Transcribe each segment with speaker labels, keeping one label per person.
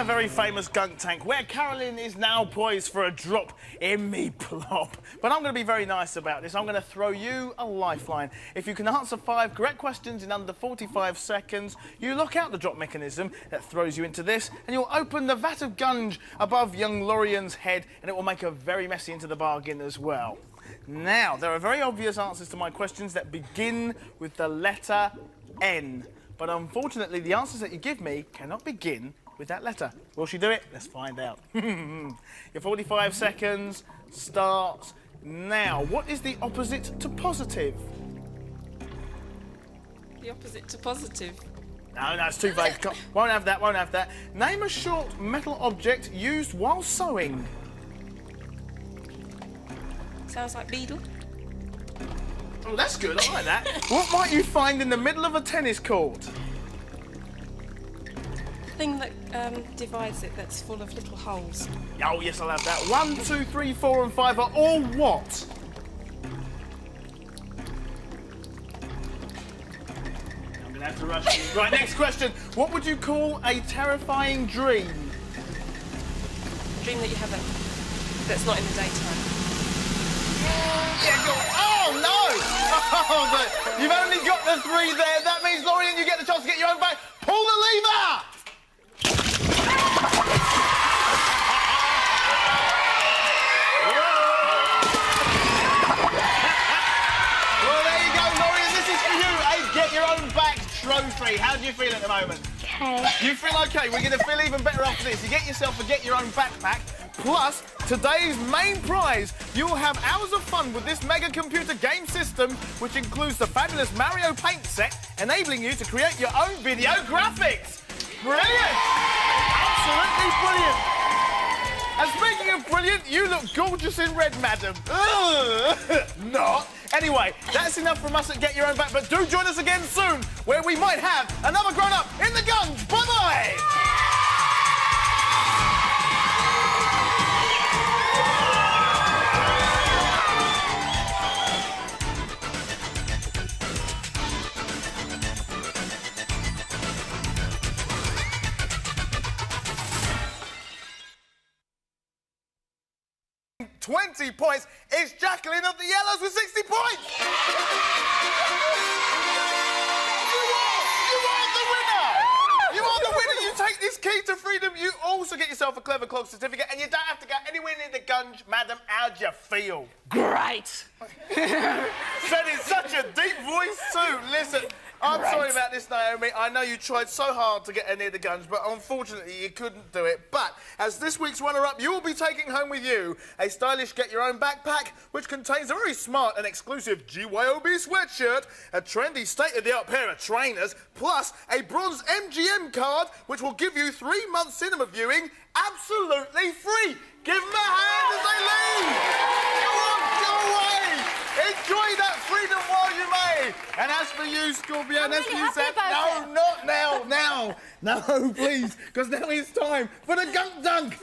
Speaker 1: very famous Gunk tank where Carolyn is now poised for a drop in me plop. But I'm going to be very nice about this. I'm going to throw you a lifeline. If you can answer 5 correct questions in under 45 seconds, you lock out the drop mechanism that throws you into this, and you'll open the vat of gunge above young Lorian's head, and it will make her very messy into the bargain as well. Now, there are very obvious answers to my questions that begin with the letter N. But unfortunately, the answers that you give me cannot begin with that letter. Will she do it? Let's find out. Your 45 seconds starts now. What is the opposite to positive?
Speaker 2: The opposite to positive?
Speaker 1: No, it's too vague. Won't have that, won't have that. Name a short metal object used while sewing.
Speaker 2: Sounds like beetle.
Speaker 1: Oh, that's good, I like that. What might you find in the middle of a tennis court?
Speaker 2: Thing that divides it, that's full of little holes.
Speaker 1: Oh, yes, I'll have that. 1, 2, 3, 4 and 5 are all what? I'm going to have to rush you. Right, next question. What would you call a terrifying dream?
Speaker 2: Dream that you have that's not in the daytime.
Speaker 1: Oh, no! Oh, but you've only got the 3 there. That means, Lorian, you get the chance to get your own back. Pull the lever! Well, there you go, Lorian. This is for you, a get your own back trophy. How do you feel at the moment?
Speaker 3: Okay.
Speaker 1: You feel okay? We're going to feel even better after this. You get yourself a get your own backpack. Plus, today's main prize, you'll have hours of fun with this mega computer game system, which includes the fabulous Mario Paint set, enabling you to create your own video graphics. Brilliant! Absolutely brilliant! And speaking of brilliant, you look gorgeous in red, madam. Not. Anyway, that's enough from us at Get Your Own Back, but do join us again soon, where we might have another grown-up in the guns. Bye-bye! $20 points. It's Jacqueline of the Yellows with 60 points. You are the winner. You are the winner. You take this key to freedom. You also get yourself a Clever Clog certificate, and you don't have to go anywhere near the gunge. Madam, how'd you feel?
Speaker 4: Great.
Speaker 1: Said in such a deep voice too. Listen, I'm sorry about this, Naomi. I know you tried so hard to get her near the guns, but unfortunately you couldn't do it. But as this week's runner-up, you will be taking home with you a stylish get-your-own backpack, which contains a very smart and exclusive GYOB sweatshirt, a trendy state-of-the-art pair of trainers, plus a bronze MGM card, which will give you 3 months cinema viewing absolutely free. Give them a hand as they leave. Go away. Enjoy that freedom while you may. And as for you, Scorpio,
Speaker 3: I'm
Speaker 1: as
Speaker 3: really
Speaker 1: you said,
Speaker 3: happy about
Speaker 1: no, not now, now. No, please, because now it's time for the Gunk Dunk.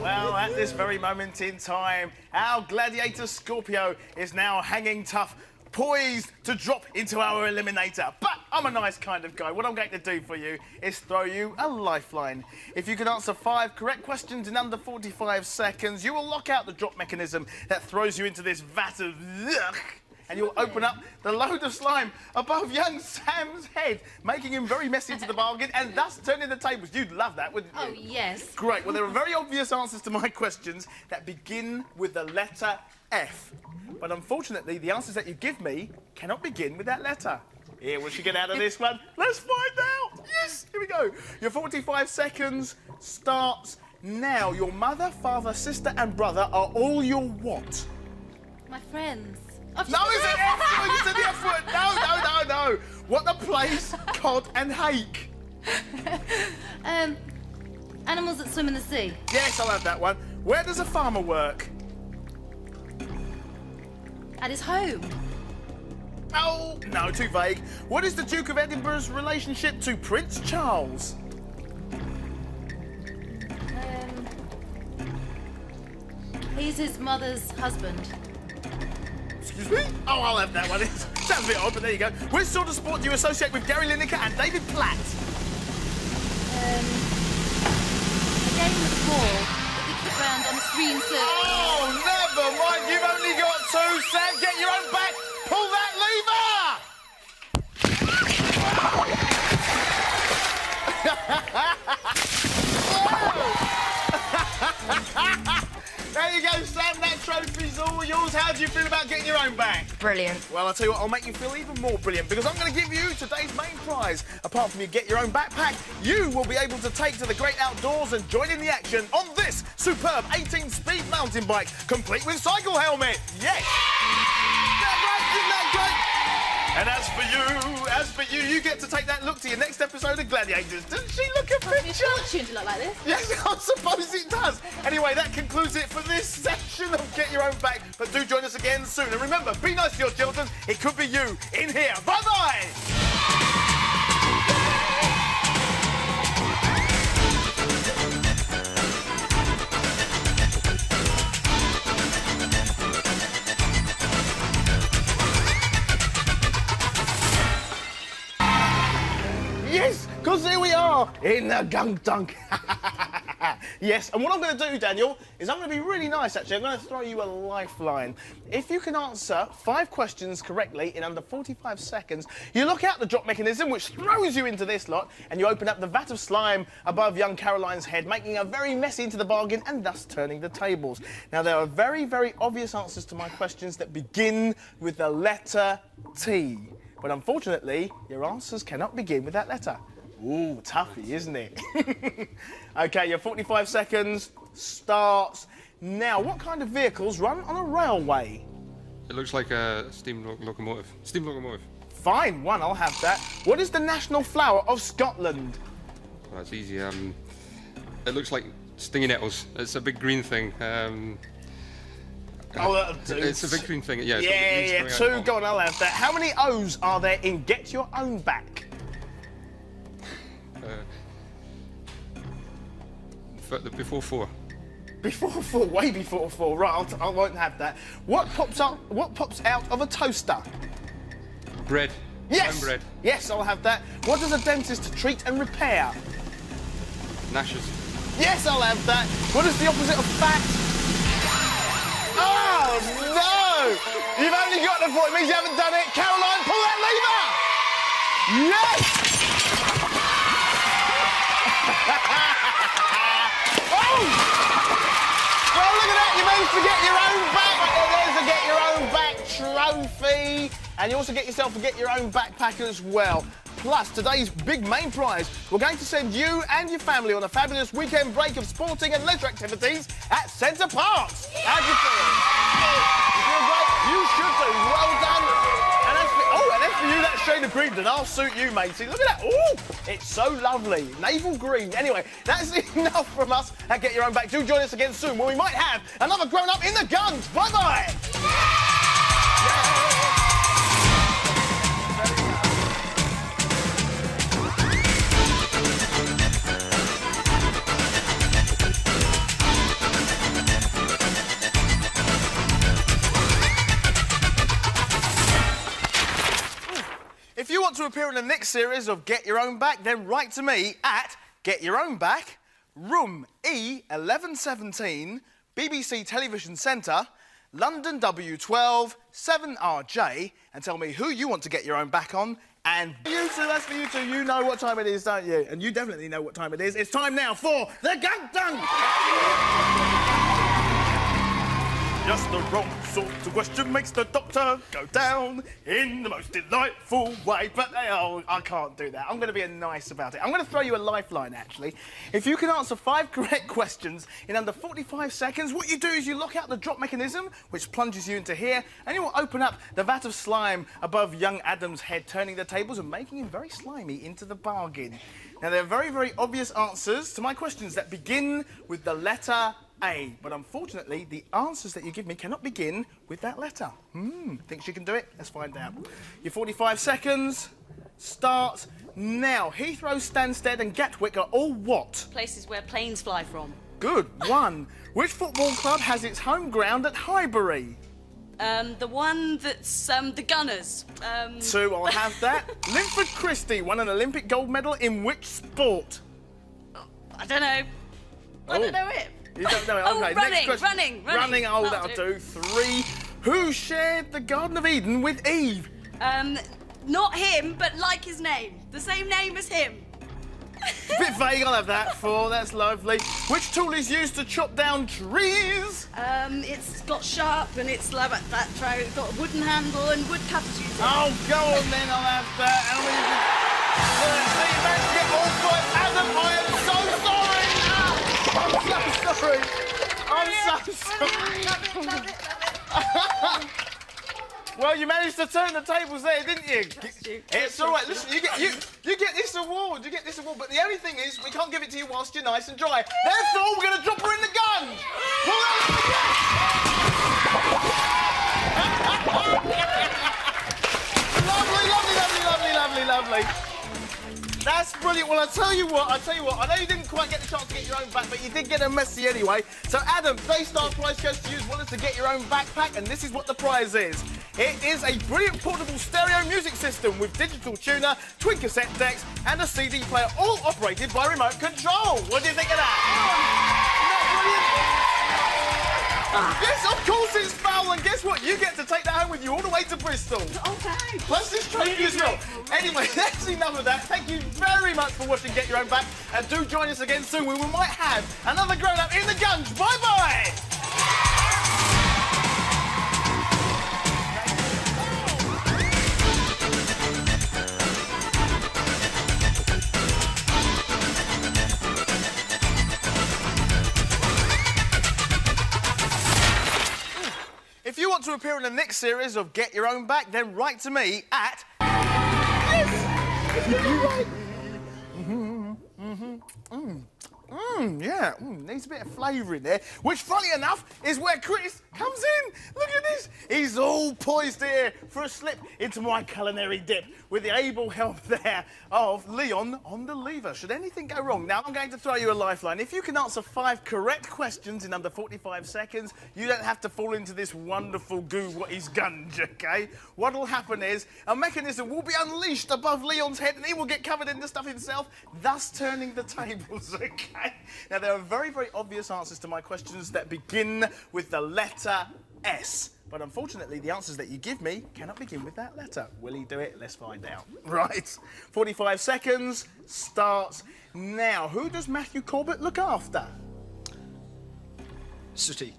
Speaker 1: Well, at this very moment in time, our gladiator Scorpio is now hanging tough, poised to drop into our eliminator. But I'm a nice kind of guy. What I'm going to do for you is throw you a lifeline. If you can answer 5 correct questions in under 45 seconds, you will lock out the drop mechanism that throws you into this vat of yuck, and you'll open up the load of slime above young Sam's head, making him very messy into the bargain and thus turning the tables. You'd love that, wouldn't you?
Speaker 3: Oh, yes.
Speaker 1: Great. Well, there are very obvious answers to my questions that begin with the letter F. But unfortunately, the answers that you give me cannot begin with that letter. Here, will she get out of this one? Let's find out. Yes, here we go. Your 45 seconds starts now. Your mother, father, sister and brother are all your what?
Speaker 3: My friends.
Speaker 1: No, it's an F word. You said the F word. No, no, no, no. What the place, cod and hake?
Speaker 3: Animals that swim in the sea.
Speaker 1: Yes, I'll have that one. Where does a farmer work?
Speaker 3: At his home.
Speaker 1: Oh, no, too vague. What is the Duke of Edinburgh's relationship to Prince Charles?
Speaker 3: He's his mother's husband.
Speaker 1: Excuse me? Oh, I'll have that one. It sounds a bit odd, but there you go. Which sort of sport do you associate with Gary Lineker and David Platt?
Speaker 3: A game with a ball that we kick around on a green circle.
Speaker 1: Oh, never mind. You've only got 2, Sam. Get your own back. Pull that lever. There you go, Sam. That trophy's all yours. How do you feel about getting your own back?
Speaker 4: Brilliant.
Speaker 1: Well, I'll tell you what, I'll make you feel even more brilliant because I'm going to give you today's main prize. Apart from you get your own backpack, you will be able to take to the great outdoors and join in the action on this superb 18-speed mountain bike, complete with cycle helmet. Yes! Isn't that great? And as for you, you get to take that look to your next episode of Gladiators. Doesn't she look a
Speaker 3: Cost me a
Speaker 1: picture?
Speaker 3: fortune to look like this.
Speaker 1: Yes, I suppose it does. Anyway, that concludes it for this section of Get Your Own Back. But do join us again soon. And remember, be nice to your children. It could be you in here. Bye-bye. Yes, because here we are in the Gunk Dunk. Yes, and what I'm going to do, Daniel, is I'm going to be really nice, actually. I'm going to throw you a lifeline. If you can answer 5 questions correctly in under 45 seconds, you look out the drop mechanism, which throws you into this lot, and you open up the vat of slime above young Caroline's head, making her very messy into the bargain and thus turning the tables. Now, there are very, very obvious answers to my questions that begin with the letter T. But unfortunately, your answers cannot begin with that letter. Ooh, toughy, isn't it? OK, your 45 seconds starts now. What kind of vehicles run on a railway?
Speaker 5: It looks like a steam locomotive. Steam locomotive.
Speaker 1: Fine, 1, I'll have that. What is the national flower of Scotland?
Speaker 5: Oh, that's easy. It looks like stinging nettles. It's a big green thing.
Speaker 1: Oh, that'll do.
Speaker 5: It's a big green thing. Yeah.
Speaker 1: Yeah, 2, go on, I'll have that. How many O's are there in Get Your Own Back?
Speaker 5: Before 4.
Speaker 1: Before 4, way before 4. Right, I won't have that. What pops out of a toaster?
Speaker 5: Bread.
Speaker 1: Yes.
Speaker 5: Bread.
Speaker 1: Yes, I'll have that. What does a dentist treat and repair?
Speaker 5: Gnashes.
Speaker 1: Yes, I'll have that. What is the opposite of fat? Oh, no! You've only got the 4. It means you haven't done it. Caroline, pull that lever! Yes! Oh! Well, look at that. You managed to get your own back. There's a Get Your Own Back trophy. And you also get yourself a Get Your Own backpack as well. Plus, today's big main prize, we're going to send you and your family on a fabulous weekend break of sporting and leisure activities at Centre Parks. How do you feel? You feel great? You should do. Well done. And as for you, that shade of green, then I'll suit you, matey. Look at that. Ooh, it's so lovely. Navel green. Anyway, that's enough from us at Get Your Own Back. Do join us again soon when we might have another grown-up in the guns. Bye-bye. If you want to appear in the next series of Get Your Own Back, then write to me at Get Your Own Back, Room E1117, BBC Television Centre, London W12 7RJ, and tell me who you want to get your own back on. And you two, that's for you two. You know what time it is, don't you? And you definitely know what time it is. It's time now for the Gunk Dunk! Just the wrong sort of question makes the doctor go down in the most delightful way. But, oh, I can't do that. I'm going to be nice about it. I'm going to throw you a lifeline, actually. If you can answer 5 correct questions in under 45 seconds, what you do is you lock out the drop mechanism, which plunges you into here, and you will open up the vat of slime above young Adam's head, turning the tables and making him very slimy into the bargain. Now, there are very, very obvious answers to my questions that begin with the letter A, but unfortunately, the answers that you give me cannot begin with that letter. Think she can do it? Let's find out. Your 45 seconds start now. Heathrow, Stansted and Gatwick are all what?
Speaker 6: Places where planes fly from.
Speaker 1: Good. 1. Which football club has its home ground at Highbury?
Speaker 4: The one that's the Gunners.
Speaker 1: 2, I'll have that. Linford Christie won an Olympic gold medal in which sport?
Speaker 4: I don't know. I don't know it.
Speaker 1: You don't know it?
Speaker 4: Oh,
Speaker 1: Okay,
Speaker 4: running,
Speaker 1: next question.
Speaker 4: running.
Speaker 1: Oh, that'll do. 3. Who shared the Garden of Eden with Eve?
Speaker 4: Not him, but like his name. The same name as him.
Speaker 1: Bit vague, I'll have that. 4, that's lovely. Which tool is used to chop down trees?
Speaker 4: It's got sharp and it's like that tray. It's got a wooden handle and wood cutters use it.
Speaker 1: Oh, go on then, I'll have that. And we you managed to get all 5. Adam, I am so sorry. I'm so sorry.
Speaker 4: Love it.
Speaker 1: Well, you managed to turn the tables there, didn't you?
Speaker 4: You.
Speaker 1: It's all right. Listen, you get this award. You get this award. But the only thing is, we can't give it to you whilst you're nice and dry. Therefore, we're going to drop her in the gun. Pull out. Lovely. That's brilliant. Well, I tell you what. I know you didn't quite get the chance to get your own back, but you did get a messy anyway. So, Adam, today's star prize goes to you as well as to get your own backpack, and this is what the prize is. It is a brilliant portable stereo music system with digital tuner, twin cassette decks, and a CD player, all operated by remote control. What do you think of that? Isn't that brilliant? Yes, of course it's foul, and guess what? You get to take that home with you all the way to Bristol.
Speaker 4: Okay.
Speaker 1: Plus this trophy as well. Anyway, that's enough of that. Thank you very much for watching Get Your Own Back, and do join us again soon when we might have another grown-up in the guns. Bye-bye! If you want to appear in the next series of Get Your Own Back, then write to me at... Needs a bit of flavour in there, which, funny enough, is where Chris comes in. Look at this. He's all poised here for a slip into my culinary dip with the able help there of Leon on the lever. Should anything go wrong? Now, I'm going to throw you a lifeline. If you can answer 5 correct questions in under 45 seconds, you don't have to fall into this wonderful goo what is gunge, OK? What'll happen is a mechanism will be unleashed above Leon's head and he will get covered in the stuff himself, thus turning the tables, OK? Now, there are very, very obvious answers to my questions that begin with the letter S. But unfortunately, the answers that you give me cannot begin with that letter. Will he do it? Let's find out. Right. 45 seconds starts now. Who does Matthew Corbett look after?
Speaker 6: Sooty.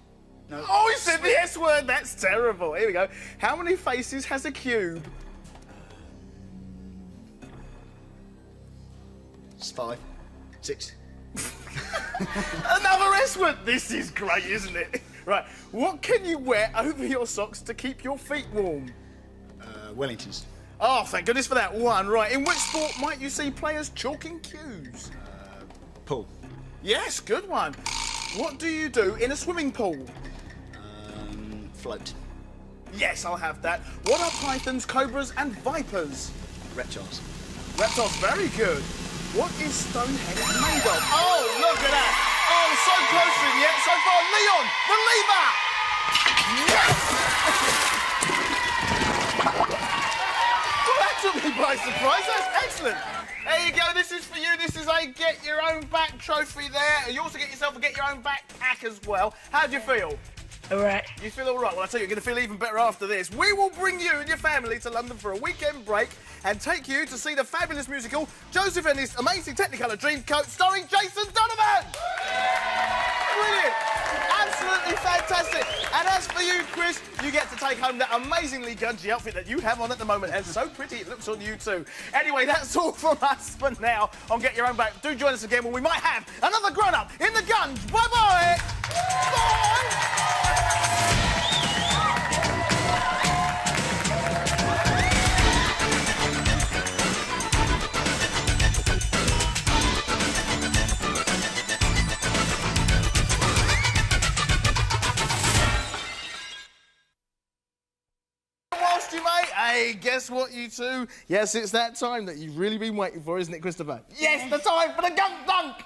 Speaker 6: No.
Speaker 1: Oh, he said the S word. That's terrible. Here we go. How many faces has a cube?
Speaker 6: It's 5, 6.
Speaker 1: Another S word. This is great, isn't it? Right. What can you wear over your socks to keep your feet warm?
Speaker 6: Wellingtons.
Speaker 1: Oh, thank goodness for that one. Right. In which sport might you see players chalking cues?
Speaker 6: Pool.
Speaker 1: Yes, good one. What do you do in a swimming pool?
Speaker 6: Float.
Speaker 1: Yes, I'll have that. What are pythons, cobras, and vipers?
Speaker 6: Reptiles.
Speaker 1: Reptiles, very good. What is Stonehenge made of? Oh, look at that. Oh, so close to yet. So far, Leon, the lever. Yes! Well, that took me by surprise. That's excellent. There you go. This is for you. This is a Get Your Own Back trophy there. You also get yourself a Get Your Own Back pack as well. How do you feel?
Speaker 2: All right.
Speaker 1: You feel all right? Well, I tell you, you're going to feel even better after this. We will bring you and your family to London for a weekend break and take you to see the fabulous musical Joseph and His Amazing Technicolor Dreamcoat starring Jason Donovan. Brilliant. Absolutely fantastic. And as for you, Chris, you get to take home that amazingly gungy outfit that you have on at the moment. And so pretty it looks on you too. Anyway, that's all from us for now on Get Your Own Back. Do join us again when we might have another grown-up in the guns. Bye-bye. Bye. Hey, guess what, you two? Yes, it's that time that you've really been waiting for, isn't it, Christopher? Yes, the time for the Gunk.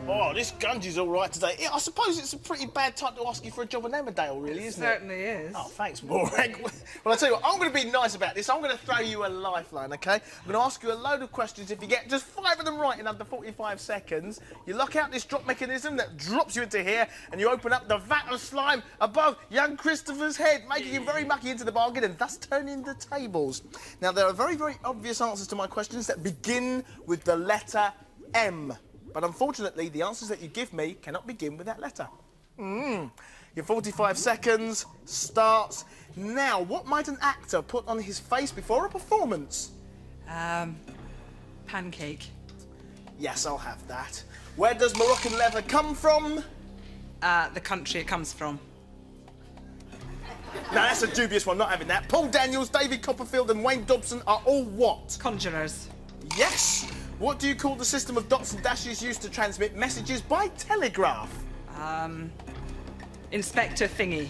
Speaker 1: Oh, this Gungy's all right today. I suppose it's a pretty bad time to ask you for a job on Emmerdale, really, isn't it?
Speaker 2: Certainly is.
Speaker 1: Oh, thanks, Morag. Well, I'll tell you what, I'm going to be nice about this. I'm going to throw you a lifeline, OK? I'm going to ask you a load of questions. If you get just 5 of them right in under 45 seconds, you lock out this drop mechanism that drops you into here, and you open up the vat of slime above young Christopher's head, making him very mucky into the bargain and thus turning the tables. Now, there are very, very obvious answers to my questions that begin with the letter M. But unfortunately, the answers that you give me cannot begin with that letter. Your 45 seconds starts now. What might an actor put on his face before a performance?
Speaker 2: Pancake.
Speaker 1: Yes, I'll have that. Where does Moroccan leather come from?
Speaker 2: The country it comes from.
Speaker 1: No, that's a dubious one, not having that. Paul Daniels, David Copperfield and Wayne Dobson are all what?
Speaker 2: Conjurers.
Speaker 1: Yes. What do you call the system of dots and dashes used to transmit messages by telegraph?
Speaker 2: Inspector Thingy.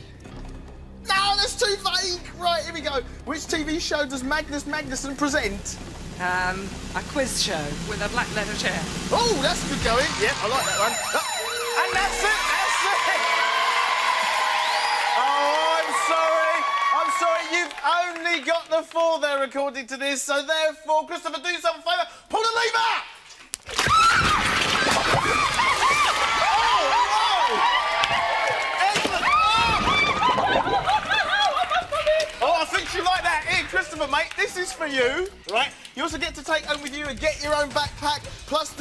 Speaker 1: No, that's too vague. Right, here we go. Which TV show does Magnus Magnusson present?
Speaker 2: A quiz show with a black leather chair.
Speaker 1: Oh, that's good going. Yeah, I like that one. And that's it, that's it. Oh, I'm sorry, you've only got the 4 there according to this, so therefore, Christopher, do yourself a favour, pull the lever! Oh, I think you like that. Here, Christopher, mate, this is for you, right? You also get to take home with you and get your own backpack, plus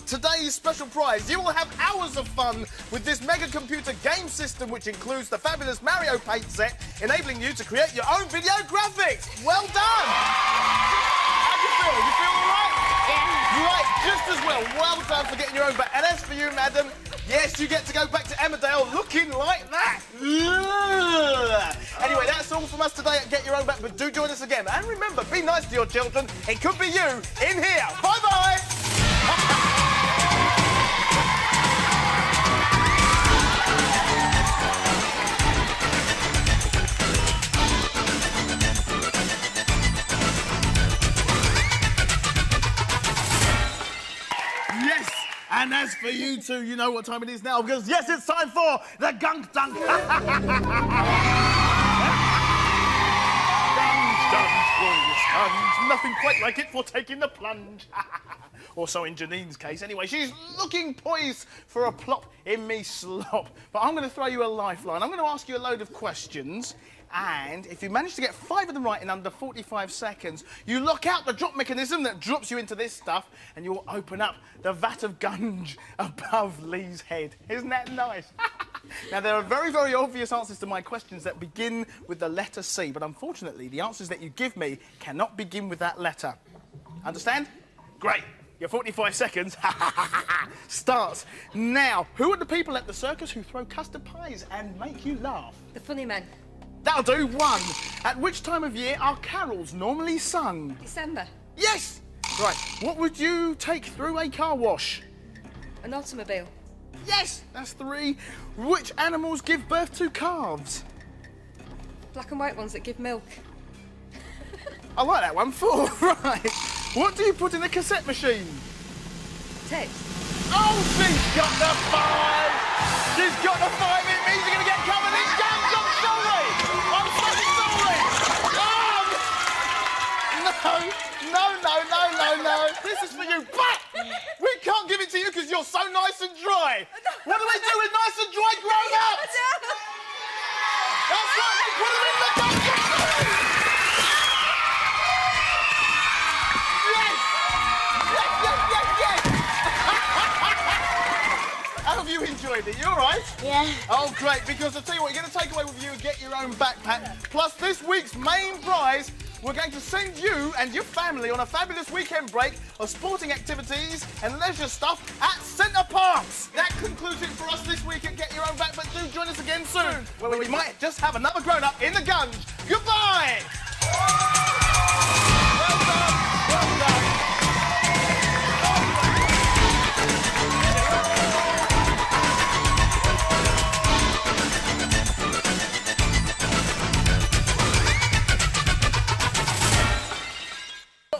Speaker 1: today's special prize. You will have hours of fun with this mega computer game system, which includes the fabulous Mario Paint set, enabling you to create your own video graphics. Well done! How do you feel? You feel all right? Yeah. Right, just as well. Well done for getting your own back. And as for you, madam, yes, you get to go back to Emmerdale looking like that. Anyway, that's all from us today at Get Your Own Back, but do join us again. And remember, be nice to your children. It could be you in here. Bye-bye. Yes, and as for you two, you know what time it is now, because yes, it's time for the Gunk Dunk. Nothing quite like it for taking the plunge. Or so in Janine's case. Anyway, she's looking poised for a plop in me slop. But I'm going to throw you a lifeline. I'm going to ask you a load of questions. And if you manage to get 5 of them right in under 45 seconds, you lock out the drop mechanism that drops you into this stuff, and you'll open up the vat of gunge above Lee's head. Isn't that nice? Now, there are very, very obvious answers to my questions that begin with the letter C, but unfortunately, the answers that you give me cannot begin with that letter. Understand? Great. Your 45 seconds starts now. Who are the people at the circus who throw custard pies and make you laugh?
Speaker 3: The funny men.
Speaker 1: That'll do. 1. At which time of year are carols normally sung?
Speaker 3: December.
Speaker 1: Yes! Right. What would you take through a car wash?
Speaker 3: An automobile.
Speaker 1: Yes! That's 3. Which animals give birth to calves?
Speaker 3: Black and white ones that give milk.
Speaker 1: I like that one. 4. Right. What do you put in a cassette machine?
Speaker 3: Tape.
Speaker 1: Oh, she's got the 5! She's got the 5! It means you're going to get covered in guns! I'm sorry! I'm so sorry! No! This is for you, but we can't give it to you because you're so nice and dry. What do we do with nice and dry grown-ups? That's right, we put them in the dungeon! How have you enjoyed it? You all right?
Speaker 4: Yeah.
Speaker 1: Oh, great, because I'll tell you what, you're going to take away with you and get your own backpack. Plus, this week's main prize, we're going to send you and your family on a fabulous weekend break of sporting activities and leisure stuff at Centre Parks. That concludes it for us this week at Get Your Own Back, but do join us again soon, where we might just have another grown-up in the gunge. Goodbye! Well done, well done.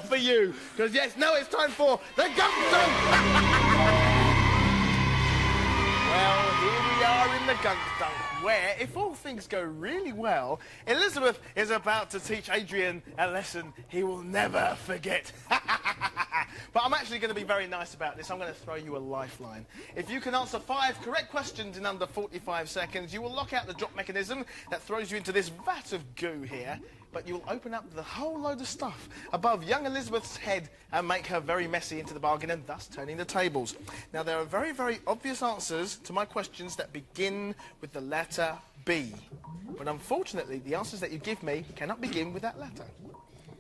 Speaker 1: For you, because yes, now it's time for the Gunk Dunk. in the Gunk Dunk, where, if all things go really well, Elizabeth is about to teach Adrian a lesson he will never forget. But I'm actually going to be very nice about this. I'm going to throw you a lifeline. If you can answer 5 correct questions in under 45 seconds, you will lock out the drop mechanism that throws you into this vat of goo here. But you'll open up the whole load of stuff above young Elizabeth's head and make her very messy into the bargain, and thus turning the tables. Now, there are very, very obvious answers to my questions that begin with the letter B. But unfortunately, the answers that you give me cannot begin with that letter.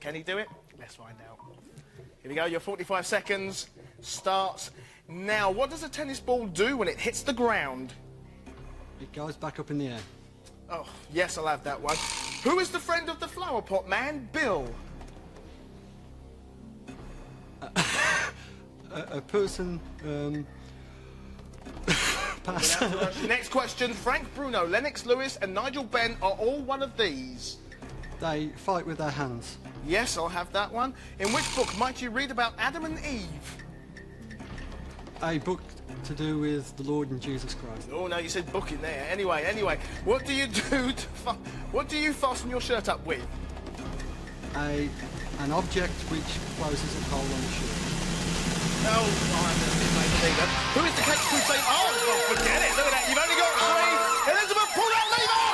Speaker 1: Can he do it? Let's find out. Here we go, your 45 seconds starts now. What does a tennis ball do when it hits the ground?
Speaker 7: It goes back up in the air.
Speaker 1: Oh, yes, I'll have that one. Who is the friend of the flower pot man, Bill?
Speaker 7: A person, pass.
Speaker 1: Next question. Frank Bruno, Lennox Lewis and Nigel Benn are all one of these.
Speaker 7: They fight with their hands.
Speaker 1: Yes, I'll have that one. In which book might you read about Adam and Eve?
Speaker 7: A book to do with the Lord and Jesus Christ.
Speaker 1: Oh, no, you said book in there. Anyway, what do you do what do you fasten your shirt up with?
Speaker 7: An object which closes a hole on the shirt.
Speaker 1: Oh, I'm a bit late to that. Who is the cake crusade? Oh, forget it. Look at that. You've only got 3. Elizabeth, pull that lever!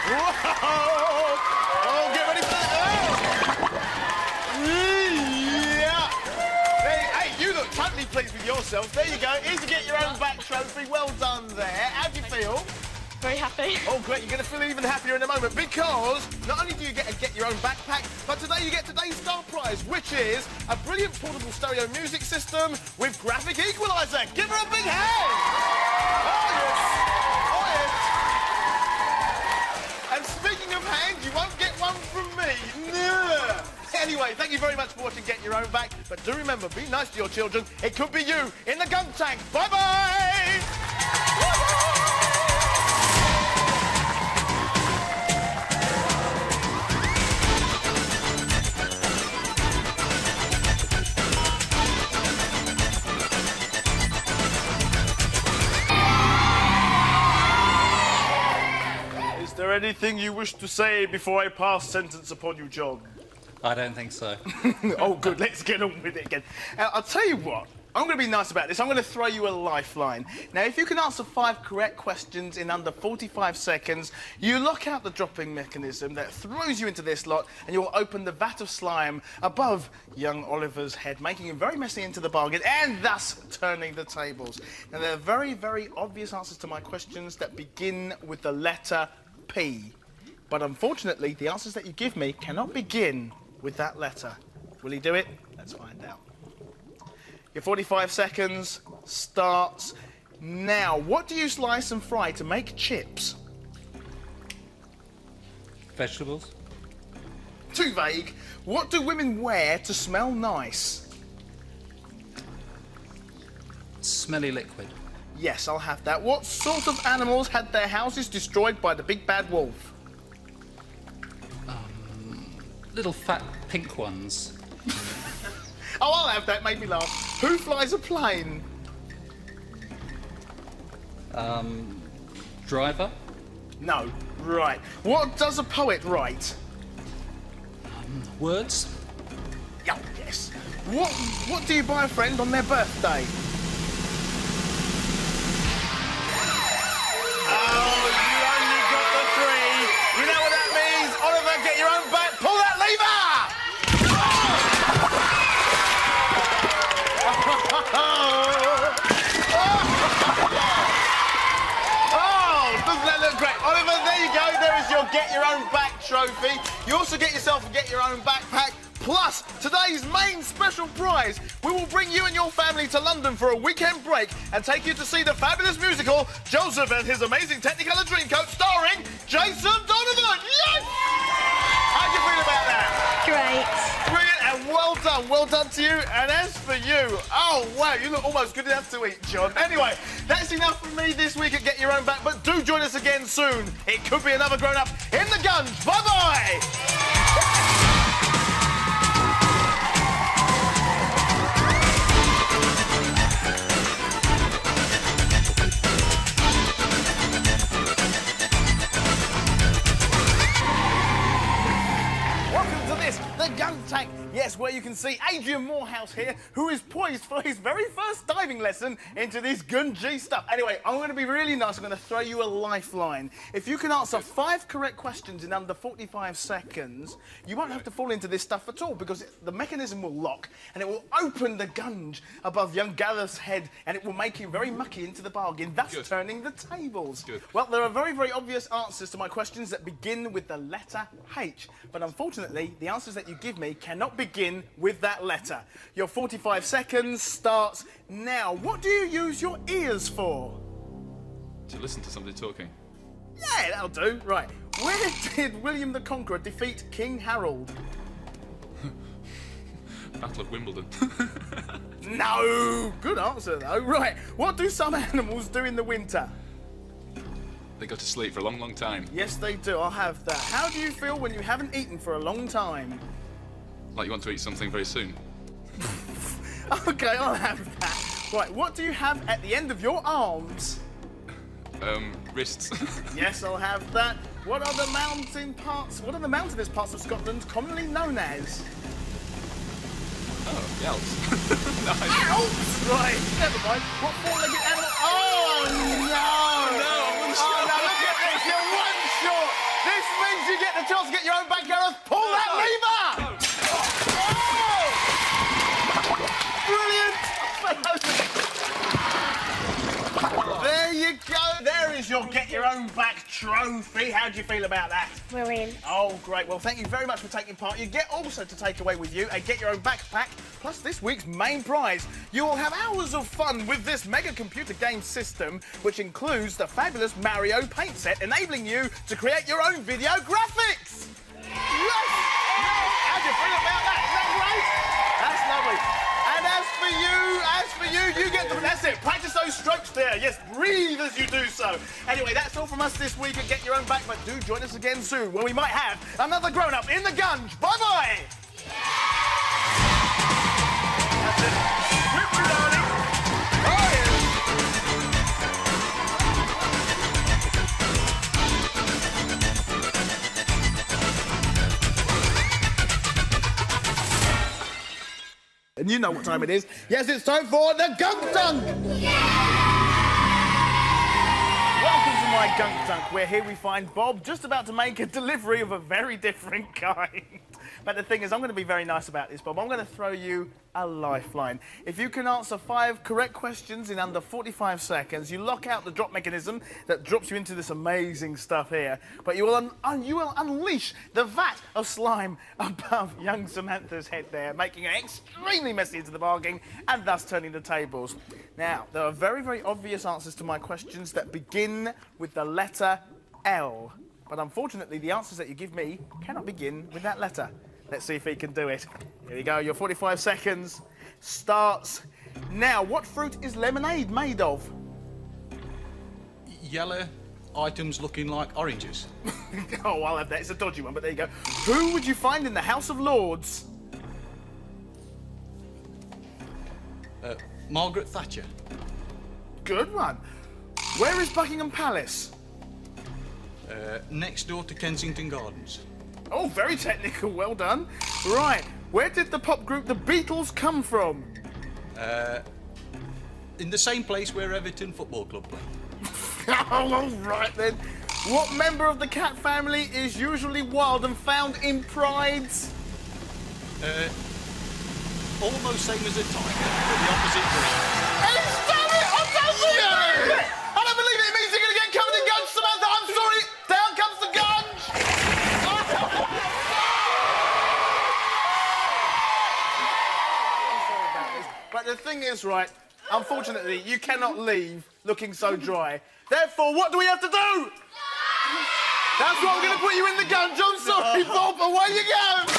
Speaker 1: Whoa! Oh, get ready for that. Oh! Yeah! Hey, you look totally pleased with yourself. There you go. Here's to get your own back trophy. Well done there. How do you feel?
Speaker 2: Very happy.
Speaker 1: Oh, great. You're going to feel even happier in a moment because not only do you get your own backpack, but today you get today's star prize, which is a brilliant portable stereo music system with graphic equalizer. Give her a big hand! Oh, yes. Oh, yes. And speaking of hands, you won't get one from me. No. Anyway, thank you very much for watching Get Your Own Back. But do remember, be nice to your children. It could be you in the Gunk Tank. Bye-bye! Is there anything you wish to say before I pass sentence upon you, John?
Speaker 8: I don't think so.
Speaker 1: Oh, good. Let's get on with it again. I'll tell you what. I'm going to be nice about this. I'm going to throw you a lifeline. Now, if you can answer 5 correct questions in under 45 seconds, you lock out the dropping mechanism that throws you into this lot, and you'll open the vat of slime above young Oliver's head, making him very messy into the bargain, and thus turning the tables. Now, there are very, very obvious answers to my questions that begin with the letter P. But unfortunately, the answers that you give me cannot begin with that letter. Will he do it? Let's find out. Your 45 seconds starts now. What do you slice and fry to make chips?
Speaker 8: Vegetables?
Speaker 1: Too vague. What do women wear to smell nice?
Speaker 8: Smelly liquid.
Speaker 1: Yes, I'll have that. What sort of animals had their houses destroyed by the big bad wolf?
Speaker 8: Little fat pink ones.
Speaker 1: Oh, I'll have that. Made me laugh. Who flies a plane?
Speaker 8: Driver?
Speaker 1: No. Right. What does a poet write?
Speaker 8: Words?
Speaker 1: Oh, yes. What do you buy a friend on their birthday? Oh, you only got the 3. You know what that means? Oliver, get your own back. Pull that lever! Oh, doesn't that look great? Oliver, there you go. There is your Get Your Own Back trophy. You also get yourself a Get Your Own Backpack. Plus, today's main special prize, we will bring you and your family to London for a weekend break and take you to see the fabulous musical Joseph and His Amazing Technicolor Dreamcoat starring Jason Donovan. Yes! How do you feel about that?
Speaker 3: Great.
Speaker 1: Brilliant and well done to you. And as for you, oh wow, you look almost good enough to eat, John. Anyway, that's enough from me this week at Get Your Own Back, but do join us again soon. It could be another grown-up in the guns. Bye-bye! Yes, where you can see Adrian Morehouse here, who is poised for his very first diving lesson into this Gunging stuff. Anyway, I'm going to be really nice. I'm going to throw you a lifeline. If you can answer 5 correct questions in under 45 seconds, you won't have to fall into this stuff at all, because the mechanism will lock and it will open the gunge above young Gareth's head, and it will make him very mucky into the bargain, thus turning the tables. Well, there are very, very obvious answers to my questions that begin with the letter H, but unfortunately, the answers that you give me cannot begin with that letter. Your 45 seconds starts now. What do you use your ears for?
Speaker 9: To listen to somebody talking.
Speaker 1: Yeah, that'll do. Right. Where did William the Conqueror defeat King Harold?
Speaker 9: Battle of Wimbledon.
Speaker 1: No! Good answer, though. Right. What do some animals do in the winter?
Speaker 9: They go to sleep for a long, long time.
Speaker 1: Yes, they do. I'll have that. How do you feel when you haven't eaten for a long time?
Speaker 9: Like you want to eat something very soon.
Speaker 1: Okay, I'll have that. Right. What do you have at the end of your arms?
Speaker 9: Wrists.
Speaker 1: Yes, I'll have that. What are the mountainous parts of Scotland commonly known as?
Speaker 9: Oh, the Alps. Nice.
Speaker 1: Alps! Right, never mind. What four-legged animal? Oh, no!
Speaker 9: No, I'm unsure.
Speaker 1: Oh, no, look at this. You're one short. This means you get the chance to get your own back, Gareth. Pull that lever! Oh! Brilliant! There you go. There is your Get Your Own Back trophy. How do you feel about that?
Speaker 10: Brilliant.
Speaker 1: Oh, great. Well, thank you very much for taking part. You get also to take away with you a Get Your Own Backpack, plus this week's main prize. You will have hours of fun with this mega computer game system, which includes the fabulous Mario paint set, enabling you to create your own video graphics. Yes! How do you feel about that? Is that great? That's lovely. And as for you, you get the... That's it. Practice those strokes there. Yes, breathe as you do so. Anyway, that's all from us this week at Get Your Own Back, but do join us again soon, when we might have another grown-up in the gunge. Bye-bye! That's it. Whip you, darling. Oh, yeah. And you know what time it is. Yes, it's time for the Gunk Dunk! Welcome to my Gunk Dunk, where here we find Bob just about to make a delivery of a very different kind. But the thing is, I'm going to be very nice about this, Bob. I'm going to throw you a lifeline. If you can answer 5 correct questions in under 45 seconds, you lock out the drop mechanism that drops you into this amazing stuff here. But you will unleash the vat of slime above young Samantha's head there, making her extremely messy into the bargain and thus turning the tables. Now, there are very, very obvious answers to my questions that begin with the letter L. But unfortunately, the answers that you give me cannot begin with that letter. Let's see if he can do it. Here we go. Your 45 seconds starts now. What fruit is lemonade made of?
Speaker 6: Yellow items looking like oranges.
Speaker 1: Oh, I'll have that. It's a dodgy one, but there you go. Who would you find in the House of Lords?
Speaker 6: Margaret Thatcher.
Speaker 1: Good one. Where is Buckingham Palace?
Speaker 6: Next door to Kensington Gardens.
Speaker 1: Oh, very technical. Well done. Right. Where did the pop group The Beatles come from?
Speaker 6: In the same place where Everton Football Club play.
Speaker 1: Oh, all right then. What member of the cat family is usually wild and found in prides?
Speaker 6: Almost same as a tiger, but the opposite breed.
Speaker 1: Damn it! I don't believe it! I don't believe it! It means you're going to get covered in gunge, Samantha! I'm sorry! Down comes the gunge! I'm sorry about this. But the thing is, right, unfortunately, you cannot leave looking so dry. Therefore, what do we have to do? That's why I'm going to put you in the gunge. I'm sorry, Bob. Away you go!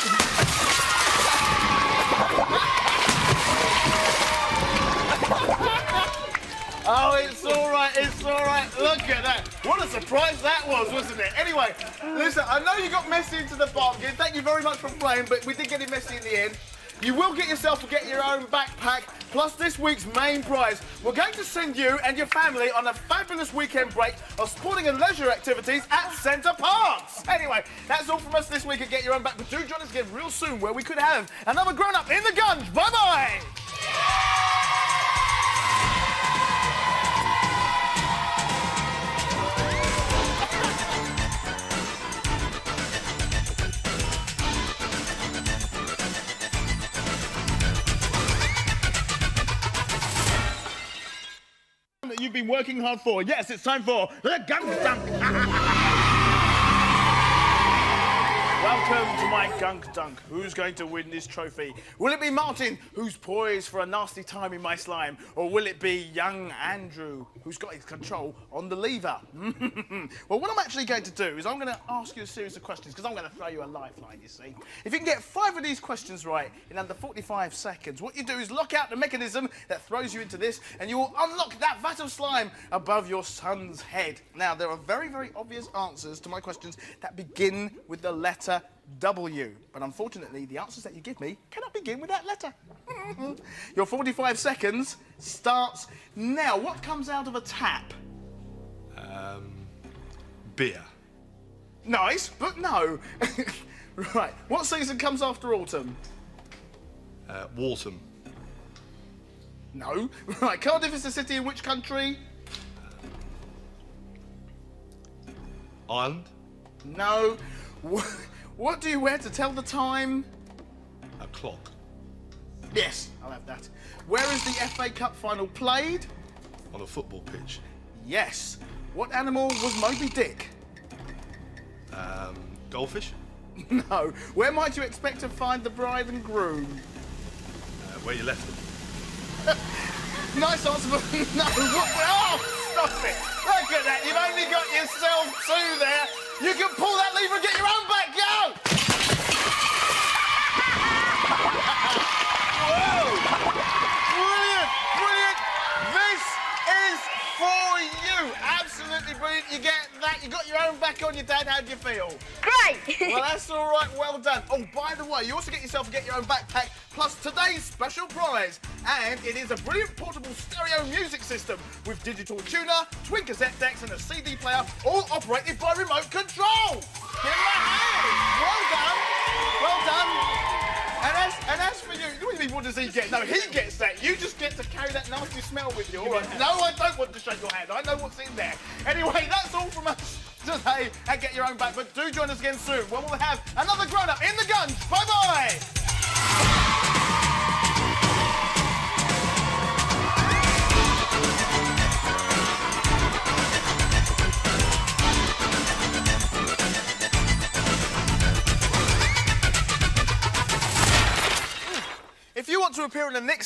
Speaker 1: Oh, it's all right, it's all right. Look at that. What a surprise that was, wasn't it? Anyway, listen, I know you got messy into the bargain. Thank you very much for playing, but we did get it messy in the end. You will get yourself to get your own backpack, plus this week's main prize. We're going to send you and your family on a fabulous weekend break of sporting and leisure activities at Centre Parks. Anyway, that's all from us this week at Get Your Own Back, but do join us again real soon where we could have another grown-up in the Gunk. Bye-bye! That you've been working hard for. Yes, it's time for the Gunk Dunk. Welcome to my Gunk Dunk. Who's going to win this trophy? Will it be Martin, who's poised for a nasty time in my slime? Or will it be young Andrew, who's got his control on the lever? Well, what I'm actually going to do is I'm going to ask you a series of questions, because I'm going to throw you a lifeline, you see. If you can get 5 of these questions right in under 45 seconds, what you do is lock out the mechanism that throws you into this, and you will unlock that vat of slime above your son's head. Now, there are very, very obvious answers to my questions that begin with the letter W, but unfortunately the answers that you give me cannot begin with that letter. Your 45 seconds starts now. What comes out of a tap?
Speaker 10: Beer.
Speaker 1: Nice, but no. Right, what season comes after autumn?
Speaker 10: Autumn.
Speaker 1: No. Right, Cardiff is a city in which country?
Speaker 10: Ireland.
Speaker 1: No. What do you wear to tell the time?
Speaker 10: A clock.
Speaker 1: Yes, I'll have that. Where is the FA Cup final played?
Speaker 10: On a football pitch.
Speaker 1: Yes. What animal was Moby Dick?
Speaker 10: Goldfish.
Speaker 1: No. Where might you expect to find the bride and groom?
Speaker 10: Where you left them.
Speaker 1: Nice answer, but no. What? Oh, stop it. Look at that. You've only got yourself 2 there. You can pull that lever and get your own back. Go! Whoa! Brilliant! Brilliant! This is for you. Absolutely brilliant. You get that. You got your own back on your dad. How do you feel?
Speaker 4: Great!
Speaker 1: Well, that's all right. Well done. Oh, by the way, you also get yourself to get your own backpack, plus today's special prize. And it is a brilliant portable stereo music system with digital tuner, twin cassette decks, and a CD player, all operated by remote control. Give him a hand. Well done. Well done. And as for you, what do you mean, what does he get? No, he gets that. You just get to carry that nasty smell with you. All right. No, I don't want to shake your hand. I know what's in there. Anyway, that's all from us today at Get Your Own Back. But do join us again soon when we'll have another grown-up in the Gunk. Bye-bye. If you want to appear in the next